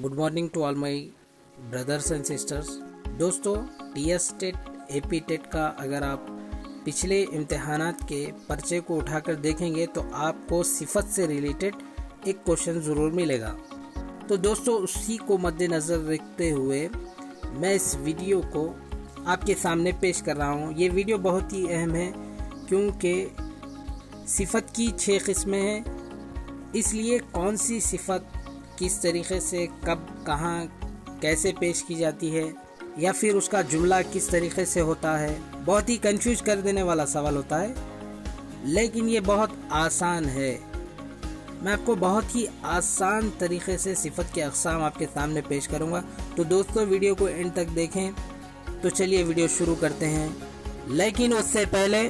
Good morning to all my brothers and sisters. दोस्तों, TS TET, AP TET का अगर आप पिछले इम्तहानात के पर्चे को उठाकर देखेंगे तो आपको सिफत से रिलेटेड एक क्वेश्चन ज़रूर मिलेगा। तो दोस्तों, उसी को मद्देनज़र रखते हुए मैं इस वीडियो को आपके सामने पेश कर रहा हूँ। ये वीडियो बहुत ही अहम है क्योंकि सिफत की 6 किस्में हैं, इसलिए कौन सी सिफत किस तरीके से कब कहाँ कैसे पेश की जाती है या फिर उसका जुमला किस तरीके से होता है, बहुत ही कंफ्यूज कर देने वाला सवाल होता है। लेकिन ये बहुत आसान है। मैं आपको बहुत ही आसान तरीके से सिफत के अक़साम आपके सामने पेश करूँगा। तो दोस्तों, वीडियो को एंड तक देखें। तो चलिए वीडियो शुरू करते हैं। लेकिन उससे पहले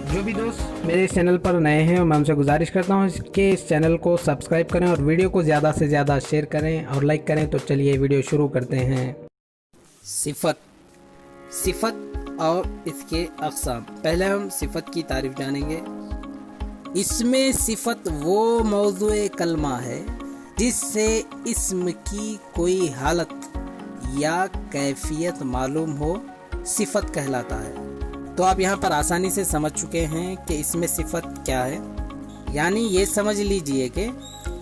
जो भी दोस्त मेरे चैनल पर नए हैं, मैं उनसे गुजारिश करता हूं कि इस चैनल को सब्सक्राइब करें और वीडियो को ज़्यादा से ज़्यादा शेयर करें और लाइक करें। तो चलिए वीडियो शुरू करते हैं। सिफत और इसके अक़साम। पहले हम सिफत की तारीफ जानेंगे। इसमें सिफत वो मौज़ूए कलमा है जिससे इस्म की कोई हालत या कैफियत मालूम हो, सिफत कहलाता है। तो आप यहाँ पर आसानी से समझ चुके हैं कि इसमें सिफत क्या है। यानी ये समझ लीजिए कि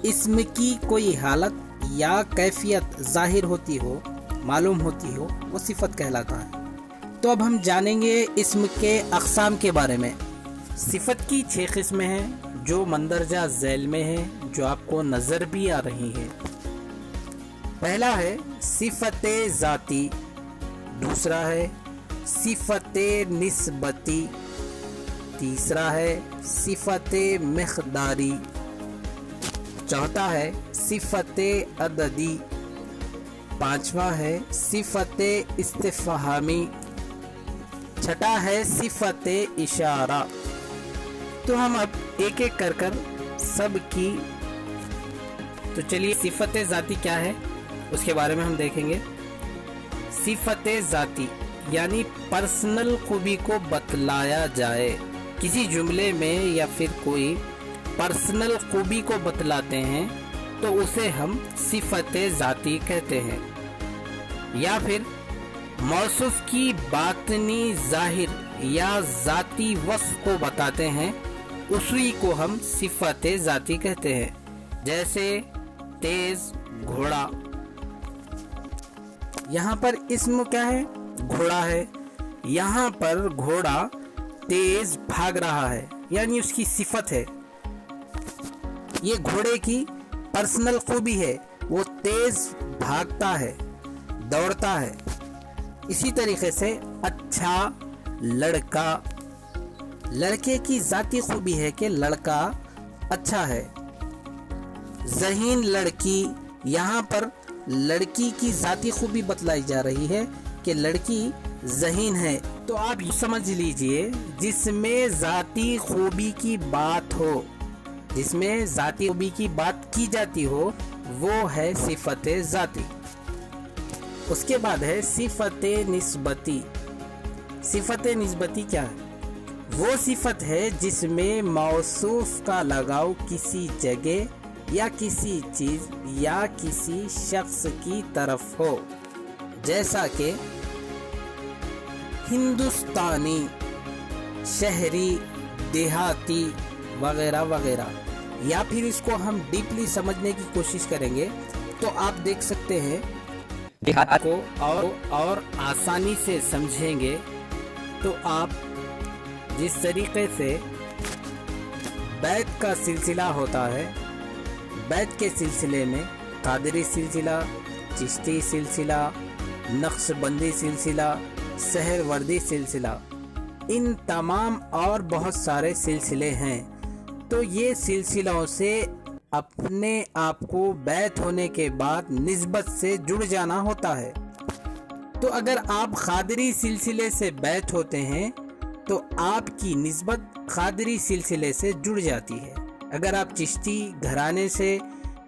इसम की कोई हालत या कैफियत ज़ाहिर होती हो, मालूम होती हो, वो सिफत कहलाता है। तो अब हम जानेंगे इसम के अक़साम के बारे में। सिफत की 6 किस्में हैं जो मंदरजा झैल में है, जो आपको नज़र भी आ रही है। पहला है सिफत ज़ाती, दूसरा है सिफत निस्बती, तीसरा है सिफत मिक़दारी, चौथा है सिफत अददी, पांचवा है सिफत इस्तिफ़हामी, छठा है सिफत इशारा। तो हम अब एक एक कर सब की। तो चलिए, सिफत ज़ाती क्या है उसके बारे में हम देखेंगे। सिफत ज़ाती यानी पर्सनल खूबी को बतलाया जाए। किसी जुमले में या फिर कोई पर्सनल खूबी को बतलाते हैं तो उसे हम सिफत ज़ाती कहते हैं। या फिर मौसूफ की बातनी ज़ाहिर या ज़ाती वस्फ़ को बताते हैं, उसी को हम सिफत ज़ाती कहते हैं। जैसे तेज़ घोड़ा। यहाँ पर इस्म क्या है? घोड़ा है। यहाँ पर घोड़ा तेज भाग रहा है, यानी उसकी सिफत है। ये घोड़े की पर्सनल खूबी है, वो तेज भागता है, दौड़ता है। इसी तरीके से अच्छा लड़का, लड़के की ज़ाती खूबी है कि लड़का अच्छा है। ज़हीन लड़की, यहाँ पर लड़की की ज़ाती खूबी बतलाई जा रही है कि लड़की ज़हीन है। तो आप समझ लीजिए, जिसमें ज़ाती खूबी की बात हो, जिसमें ज़ाती खूबी की बात की जाती हो, वो है सिफत ज़ाती। उसके बाद है सिफत निस्बती। सिफत निस्बती क्या है? वो सिफत है जिसमें मौसूफ का लगाव किसी जगह या किसी चीज़ या किसी शख्स की तरफ हो, जैसा कि हिंदुस्तानी, शहरी, देहाती वगैरह वगैरह। या फिर इसको हम डीपली समझने की कोशिश करेंगे तो आप देख सकते हैं देहात को और आसानी से समझेंगे। तो आप जिस तरीके से बैत का सिलसिला होता है, बैत के सिलसिले में कादरी सिलसिला, चिश्ती सिलसिला, नक्शबंदी सिलसिला, सहरवर्दी सिलसिला, इन तमाम और बहुत सारे सिलसिले हैं। तो ये सिलसिलों से अपने आप को बैत होने के बाद निस्बत से जुड़ जाना होता है। तो अगर आप कादरी सिलसिले से बैत होते हैं तो आपकी निस्बत कादरी सिलसिले से जुड़ जाती है। अगर आप चिश्ती घराने से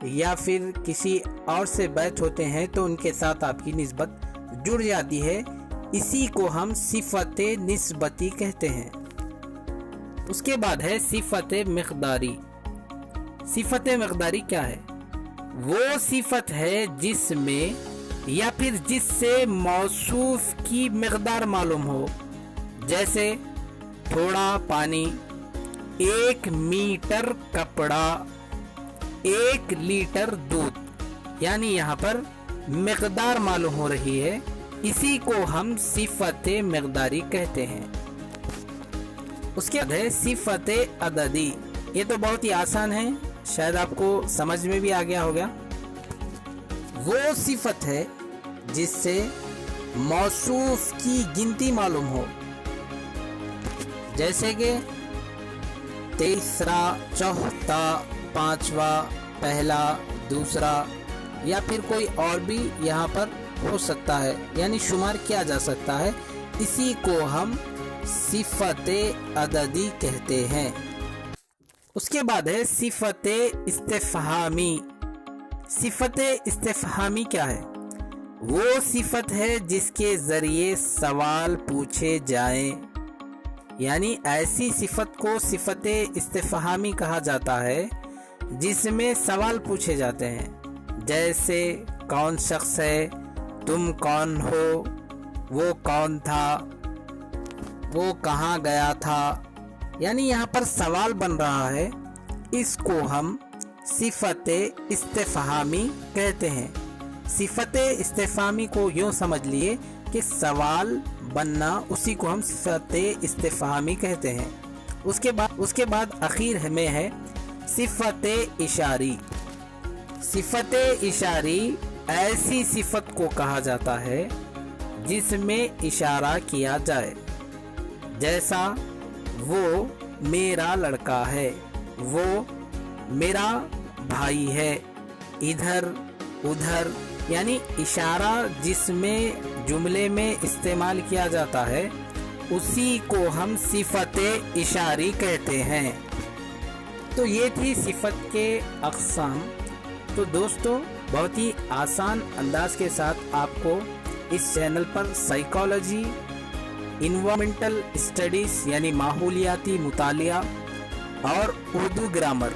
या फिर किसी और से बैत होते हैं तो उनके साथ आपकी निस्बत जुड़ जाती है। इसी को हम सिफत निस्बती कहते हैं। उसके बाद है सिफत मिक़दारी। सिफत मिक़दारी क्या है? وہ صفت ہے جس میں یا پھر جس سے موصوف کی مقدار معلوم ہو، جیسے تھوڑا پانی، 1 میٹر کپڑا، 1 لیٹر دودھ، یعنی یہاں پر مقدار معلوم ہو رہی ہے، اسی کو ہم صفت مقداری کہتے ہیں۔ اس کے بعد ہے صفت عددی۔ یہ تو بہت ہی آسان ہے، شاید آپ کو سمجھ میں بھی آ گیا ہوگا۔ وہ صفت ہے جس سے موصوف کی گنتی معلوم ہو، جیسے کہ تیسرا، چوتھا، پانچواں، پہلا، دوسرا، یا پھر کوئی اور بھی یہاں پر ہو سکتا ہے، یعنی شمار کیا جا سکتا ہے، اسی کو ہم صفت عددی کہتے ہیں۔ اس کے بعد ہے صفت استفہامی۔ صفت استفہامی کیا ہے؟ وہ صفت ہے جس کے ذریعے سوال پوچھے جائیں، یعنی ایسی صفت کو صفت استفہامی کہا جاتا ہے جس میں سوال پوچھے جاتے ہیں، جیسے کون شخص ہے، تم کون ہو، وہ کون تھا، وہ کہاں گیا تھا، یعنی یہاں پر سوال بن رہا ہے، اس کو ہم صفت استفہامی کہتے ہیں۔ صفت استفہامی کو یوں سمجھ لیے کہ سوال بننا، اسی کو ہم صفت استفہامی کہتے ہیں۔ اس کے بعد اخیر میں ہے صفت اشاری۔ صفت اشاری ایسی صفت کو کہا جاتا ہے جس میں اشارہ کیا جائے، جیسا وہ میرا لڑکا ہے، وہ میرا بھائی ہے، ادھر ادھر، یعنی اشارہ جس میں جملے میں استعمال کیا جاتا ہے، اسی کو ہم صفت اشاری کہتے ہیں۔ تو یہ تھی صفت کے اقسام۔ تو دوستو، بہت ہی آسان انداز کے ساتھ آپ کو اس چینل پر سائیکالوجی، انوائرمنٹل اسٹڈیز یعنی ماحولیاتی مطالعہ، اور اردو گرامر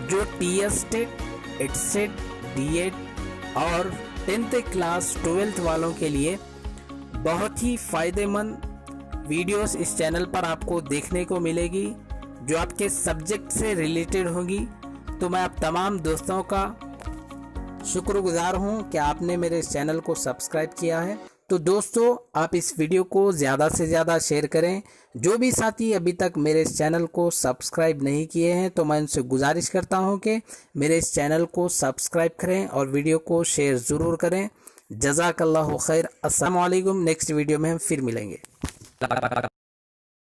جو ٹی ایس ٹیٹ، ایٹ سیٹ، ڈی ایٹ اور 10th کلاس 12th والوں کے لیے بہت ہی فائدہ مند ویڈیوز اس چینل پر آپ کو دیکھنے کو ملے گی، جو آپ کے سبجیکٹ سے ریلیٹڈ ہوگی۔ تو میں آپ تمام دوستوں کا شکر گزار ہوں کہ آپ نے میرے اس چینل کو سبسکرائب کیا ہے۔ تو دوستو، آپ اس ویڈیو کو زیادہ سے زیادہ شیئر کریں۔ جو بھی ساتھی ابھی تک میرے اس چینل کو سبسکرائب نہیں کیے ہیں، تو میں ان سے گزارش کرتا ہوں کہ میرے اس چینل کو سبسکرائب کریں اور ویڈیو کو شیئر ضرور کریں۔ جزاک اللہ خیر۔ السلام علیکم۔ نیکسٹ ویڈیو میں ہم پھر ملیں گے۔